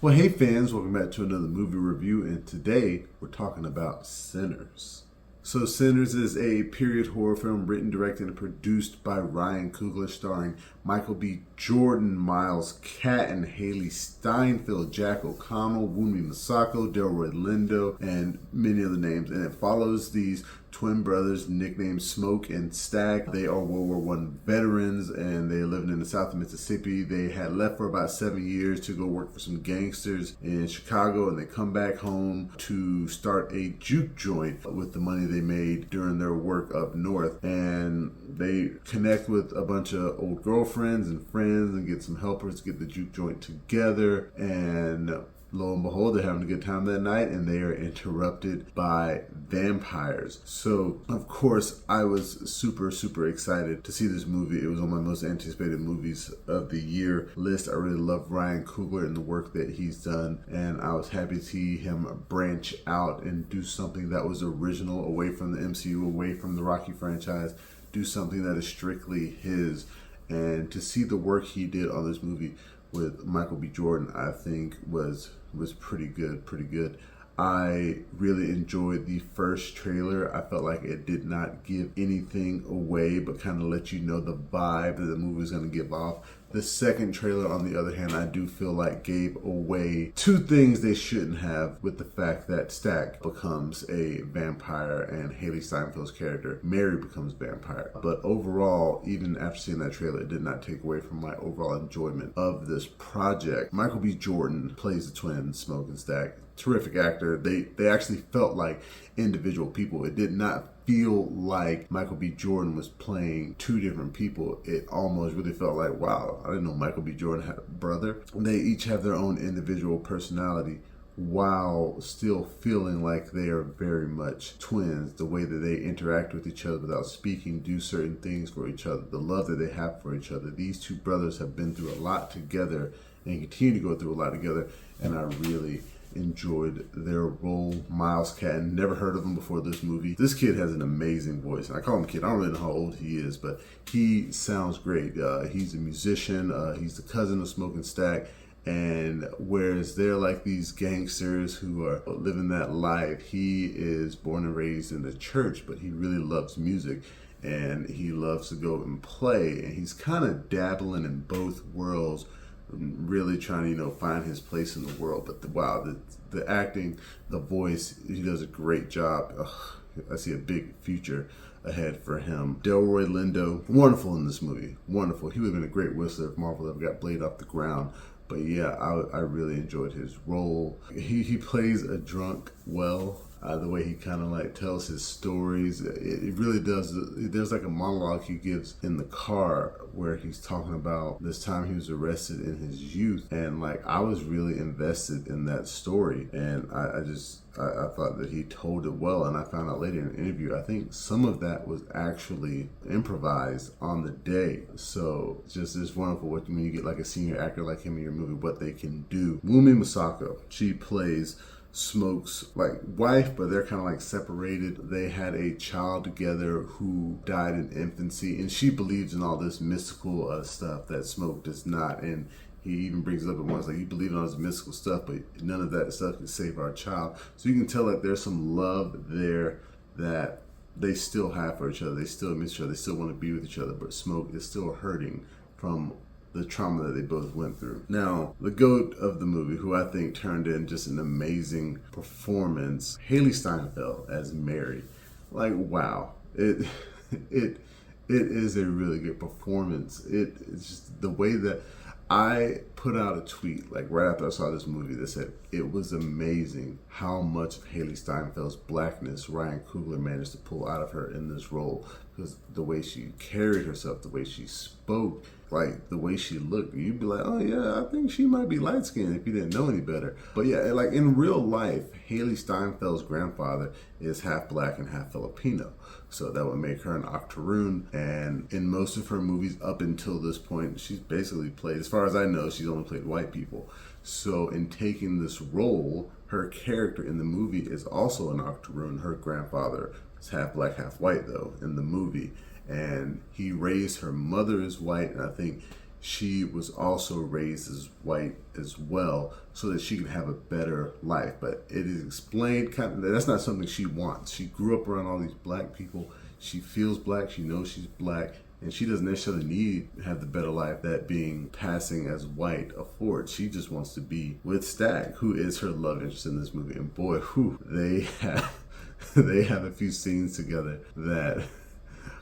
Well, hey fans, welcome back to another movie review, and today we're talking about Sinners. So Sinners is a period horror film written, directed, and produced by Ryan Coogler, starring Michael B. Jordan, Miles Caton, Hailee Steinfeld, Jack O'Connell, Wunmi Mosaku, Delroy Lindo, and many other names. And it follows these twin brothers nicknamed Smoke and Stack. They are World War One veterans, and they lived in the south of Mississippi. They had left for about 7 years to go work for some gangsters in Chicago, and they come back home to start a Juke Joint with the money they made during their work up north. And they connect with a bunch of old girlfriends and friends and get some helpers to get the Juke Joint together. And lo and behold, they're having a good time that night, and they are interrupted by vampires. So, of course, I was super excited to see this movie. It was on my most anticipated movies of the year list. I really love Ryan Coogler and the work that he's done, and I was happy to see him branch out and do something that was original, away from the MCU, away from the Rocky franchise, do something that is strictly his. And to see the work he did on this movie with Michael B. Jordan, I think was pretty good. I really enjoyed the first trailer. I felt like it did not give anything away, but kind of let you know the vibe that the movie was going to give off. The second trailer, on the other hand, I do feel like gave away two things they shouldn't have, with the fact that Stack becomes a vampire and Hailee Steinfeld's character, Mary, becomes vampire. But overall, even after seeing that trailer, it did not take away from my overall enjoyment of this project. Michael B. Jordan plays the twins, Smoke and Stack. Terrific actor. They actually felt like individual people. It did not feel like Michael B. Jordan was playing two different people. It almost really felt like, wow, I didn't know Michael B. Jordan had a brother. They each have their own individual personality, while still feeling like they are very much twins. The way that they interact with each other without speaking, do certain things for each other, the love that they have for each other. These two brothers have been through a lot together and continue to go through a lot together, and I really enjoyed their role. Miles Caton, never heard of him before this movie. This kid has an amazing voice. I call him kid. I don't really know how old he is, but he sounds great. He's a musician. He's the cousin of Smoke and Stack. And whereas they're like these gangsters who are living that life, he is born and raised in the church, but he really loves music, and he loves to go and play. And he's kind of dabbling in both worlds, really trying to, find his place in the world. But the acting, the voice, he does a great job. I see a big future ahead for him. Delroy Lindo, wonderful in this movie. Wonderful. He would have been a great whistler if Marvel ever got Blade off the ground. But yeah, I really enjoyed his role. He plays a drunk well. The way he kind of like tells his stories, it really does. There's like a monologue he gives in the car where he's talking about this time he was arrested in his youth, and like I was really invested in that story, and I thought that he told it well. And I found out later in an interview, I think some of that was actually improvised on the day. So just it's wonderful when you get like a senior actor like him in your movie, what they can do. Wunmi Mosaku, she plays Smoke's like wife, but they're kind of like separated. They had a child together who died in infancy, and she believes in all this mystical stuff that Smoke does not. And he even brings it up at once, like, you believe in all this mystical stuff, but none of that stuff can save our child. So you can tell that there's some love there that they still have for each other. They still miss each other. They still want to be with each other, but Smoke is still hurting from the trauma that they both went through. Now, the GOAT of the movie, who I think turned in just an amazing performance, Hailee Steinfeld as Mary. Like, wow. It is a really good performance. It's just the way that I put out a tweet like right after I saw this movie that said it was amazing how much of Hailee Steinfeld's blackness Ryan Coogler managed to pull out of her in this role, because the way she carried herself, the way she spoke, like the way she looked, you'd be like, oh yeah, I think she might be light skinned if you didn't know any better. But yeah, like in real life, Hailee Steinfeld's grandfather is half black and half Filipino. So that would make her an octoroon. And in most of her movies up until this point, she's basically played, as far as I know, she's only played white people. So in taking this role, her character in the movie is also an octoroon. Her grandfather is half black, half white though in the movie. And he raised her mother as white, and I think she was also raised as white as well so that she could have a better life. But it is explained kind of, that's not something she wants. She grew up around all these black people. She feels black. She knows she's black. And she doesn't necessarily need to have the better life that being passing as white affords. She just wants to be with Stagg, who is her love interest in this movie. And boy, they have a few scenes together that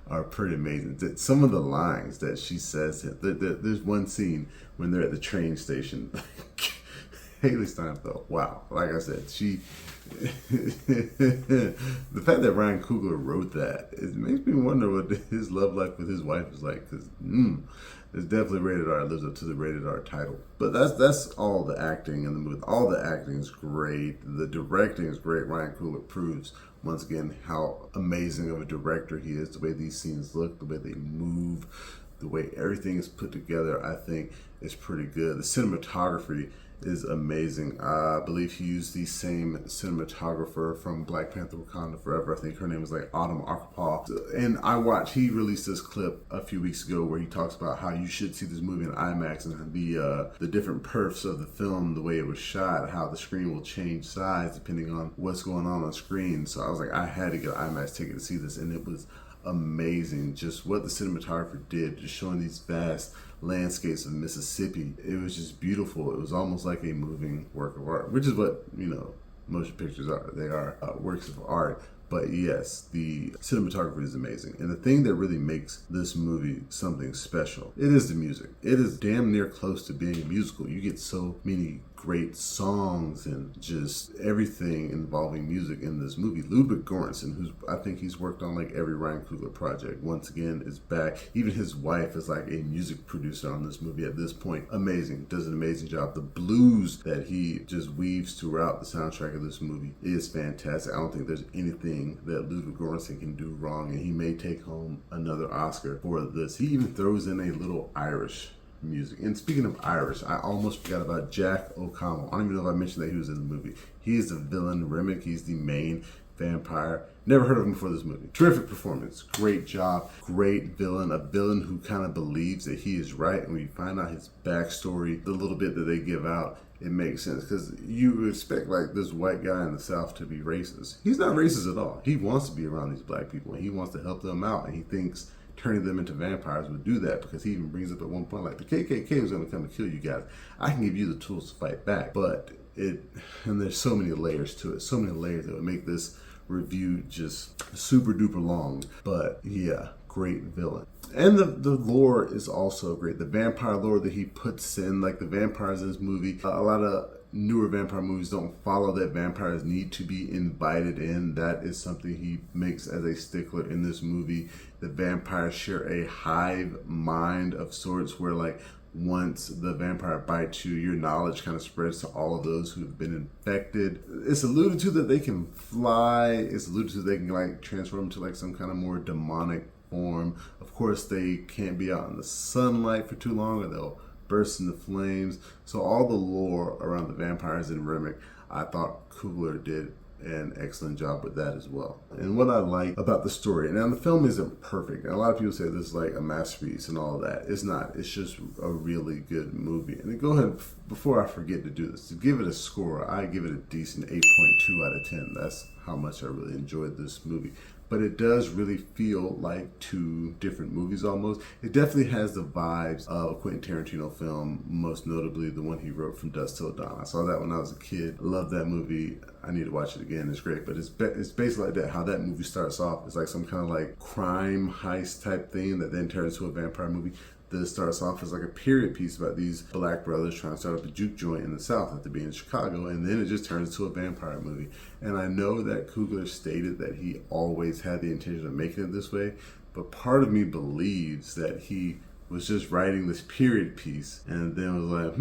are pretty amazing. Some of the lines that she says, there's one scene when they're at the train station. Hailee Steinfeld, wow. Like I said, the fact that Ryan Coogler wrote that, it makes me wonder what his love life with his wife is like, because it's definitely rated R. It lives up to the rated R title. But that's all the acting in the movie. All the acting is great. The directing is great. Ryan Coogler proves once again how amazing of a director he is. The way these scenes look, the way they move, the way everything is put together, I think is pretty good. The cinematography is amazing. I believe he used the same cinematographer from Black Panther Wakanda Forever. I think her name was like Autumn Akpal. And he released this clip a few weeks ago where he talks about how you should see this movie in IMAX and the different perfs of the film, the way it was shot, how the screen will change size depending on what's going on screen. So I was like, I had to get an IMAX ticket to see this, and it was amazing. Just what the cinematographer did, just showing these vast landscapes of Mississippi. It was just beautiful. It was almost like a moving work of art, which is what, motion pictures are. They are works of art. But yes, the cinematography is amazing. And the thing that really makes this movie something special, it is the music. It is damn near close to being a musical. You get so many great songs and just everything involving music in this movie. Ludwig Göransson, I think he's worked on like every Ryan Coogler project, once again is back. Even his wife is like a music producer on this movie at this point. Amazing. Does an amazing job. The blues that he just weaves throughout the soundtrack of this movie is fantastic. I don't think there's anything that Ludwig Göransson can do wrong, and he may take home another Oscar for this. He even throws in a little Irish music. And speaking of Irish, I almost forgot about Jack O'Connell. I don't even know if I mentioned that he was in the movie. He is the villain, Remick. He's the main vampire. Never heard of him before this movie. Terrific performance. Great job. Great villain. A villain who kind of believes that he is right. And when you find out his backstory, the little bit that they give out, it makes sense. Because you expect like this white guy in the South to be racist. He's not racist at all. He wants to be around these black people, and he wants to help them out. And he thinks turning them into vampires would do that, because he even brings up at one point like, the KKK is going to come and kill you guys. I can give you the tools to fight back. But and there's so many layers to it, so many layers that would make this review just super duper long. But yeah, great villain. And the lore is also great. The vampire lore that he puts in, like the vampires in this movie, a lot of newer vampire movies don't follow that vampires need to be invited in. That is something he makes as a stickler in this movie. The vampires share a hive mind of sorts, where like once the vampire bites you, your knowledge kind of spreads to all of those who've been infected. It's alluded to that they can fly. It's alluded to that they can like transform into like some kind of more demonic form. Of course, they can't be out in the sunlight for too long, or they'll burst into flames. So all the lore around the vampires in Remick, I thought Coogler did an excellent job with that as well. And what I like about the story, now the film isn't perfect, and a lot of people say this is like a masterpiece and all of that. It's not. It's just a really good movie. And then go ahead, before I forget to do this, to give it a score, I give it a decent 8.2 out of 10. That's how much I really enjoyed this movie. But it does really feel like two different movies almost. It definitely has the vibes of a Quentin Tarantino film, most notably the one he wrote, From Dusk Till Dawn. I saw that when I was a kid. I love that movie. I need to watch it again. It's great. But it's basically like that, how that movie starts off. It's like some kind of like crime heist type thing that then turns into a vampire movie. This starts off as like a period piece about these black brothers trying to start up a juke joint in the South after being in Chicago, and then it just turns into a vampire movie. And I know that Coogler stated that he always had the intention of making it this way, but part of me believes that he was just writing this period piece and then was like,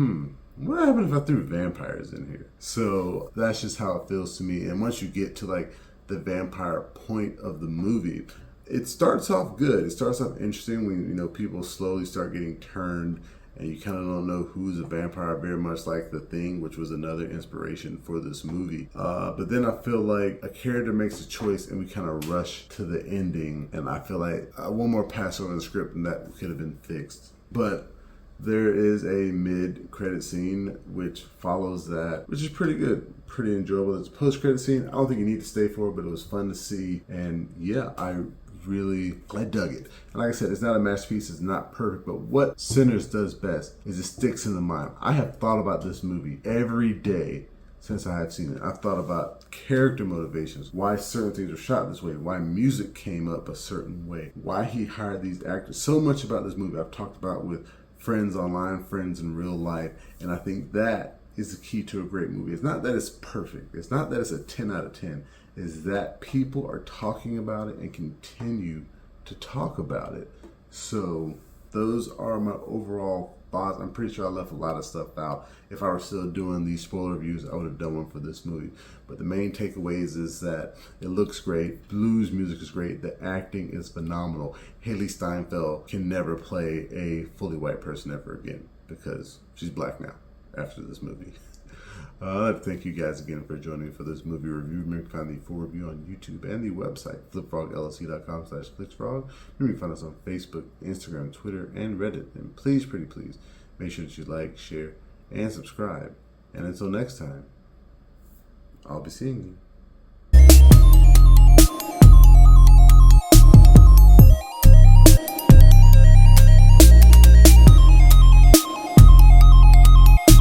what happened if I threw vampires in here? So that's just how it feels to me. And once you get to like the vampire point of the movie, it starts off good. It starts off interesting when, people slowly start getting turned and you kind of don't know who's a vampire, very much like The Thing, which was another inspiration for this movie. But then I feel like a character makes a choice and we kind of rush to the ending. And I feel like one more pass over the script and that could have been fixed. But There is a mid-credit scene which follows that, which is pretty good, pretty enjoyable. It's a post-credit scene. I don't think you need to stay for it, but it was fun to see. And yeah, I dug it. And like I said, it's not a masterpiece, it's not perfect, but what Sinners does best is it sticks in the mind. I have thought about this movie every day since I have seen it. I've thought about character motivations, why certain things are shot this way, why music came up a certain way, why he hired these actors. So much about this movie I've talked about with friends online, friends in real life, and I think that is the key to a great movie. It's not that it's perfect. It's not that it's a 10 out of 10. Is that people are talking about it and continue to talk about it. So those are my overall thoughts. I'm pretty sure I left a lot of stuff out. If I were still doing these spoiler reviews, I would have done one for this movie. But the main takeaways is that it looks great. Blues music is great. The acting is phenomenal. Hailee Steinfeld can never play a fully white person ever again because she's black now after this movie. I'd like to thank you guys again for joining me for this movie review. Remember, you can find the full review on YouTube and the website, flipfroglc.com/FlixFrog. Remember, you can find us on Facebook, Instagram, Twitter, and Reddit. And please, pretty please, make sure that you like, share, and subscribe. And until next time, I'll be seeing you.